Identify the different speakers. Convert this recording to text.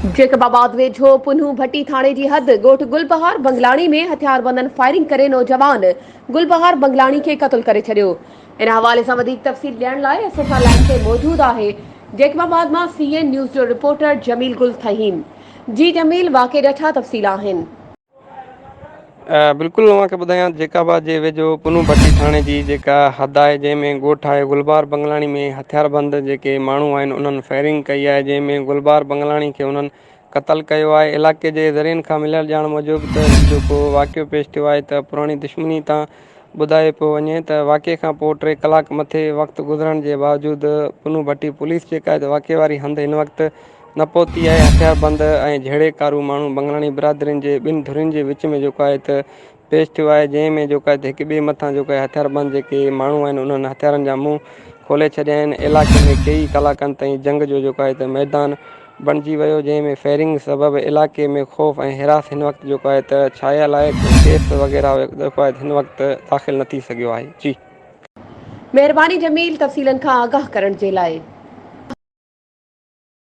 Speaker 1: जैकबाबाद वेझो पुनू भट्टी थाणे जी हद ॻोठ गुलबहार बंगलाणी में हथियारबंदनि फायरिंग करे नौजवान गुलबहार बंगलाणी खे क़त्ल करे छॾियो। इन हवाले सां वधीक तफ़सील ॾियण लाइ असां सां लाइन ते मौजूद आहे जैकबाबाद मां CN न्यूज़ जो रिपोर्टर जमील गुल फहीम। जी जमील, वाक़े जा छा तफ़सील आहिनि?
Speaker 2: बिल्कुलु तव्हांखे ॿुधायां, जैकाबाद जे वेझो पुनू भट्टी थाणे जी जेका हद आहे, जंहिंमें ॻोठ आहे गुलबार बंगलाणी में हथियारबंद जेके माण्हू आहिनि उन्हनि फायरिंग कई आहे, जंहिंमें गुलबार बंगलाणी खे उन्हनि क़तल कयो आहे। इलाइक़े जे ज़रियनि खां मिलियल ॼाण मूजिबि त जेको वाक़ियो पेश थियो आहे त पुराणी दुश्मनी तां ॿुधाए पियो वञे त वाक़े खां पोइ 3 कलाक मथे वक़्तु गुज़रण जे बावजूदि पुनू भट्टी पुलिस जेका आहे त वाक़े वारी हंधि हिन वक़्तु न पहुती आहे। हथियारबंद ऐं जहिड़े कारू माण्हू बंगलाणी बिरादरियुनि जे ॿिनि धुरियुनि जे विच में जेको आहे त पेश थियो आहे, जंहिंमें जेको आहे हिक ॿिए मथां जेको आहे हथियारबंद जेके माण्हू आहिनि उन्हनि हथियारनि जा मुंहुं खोले छॾिया आहिनि। इलाइक़े में कई कलाकनि ताईं जंग जो जेको आहे त मैदान बणिजी वियो, जंहिंमें फायरिंग सबबि इलाइक़े में ख़ौफ़ ऐं हिरास हिन वक़्तु जेको आहे त छायल आहे। केस वग़ैरह जेको आहे हिन वक़्तु दाख़िल न थी सघियो आहे। जी
Speaker 1: महिरबानी जमील, तफ़सीलनि खां आगाह करण जे लाइ।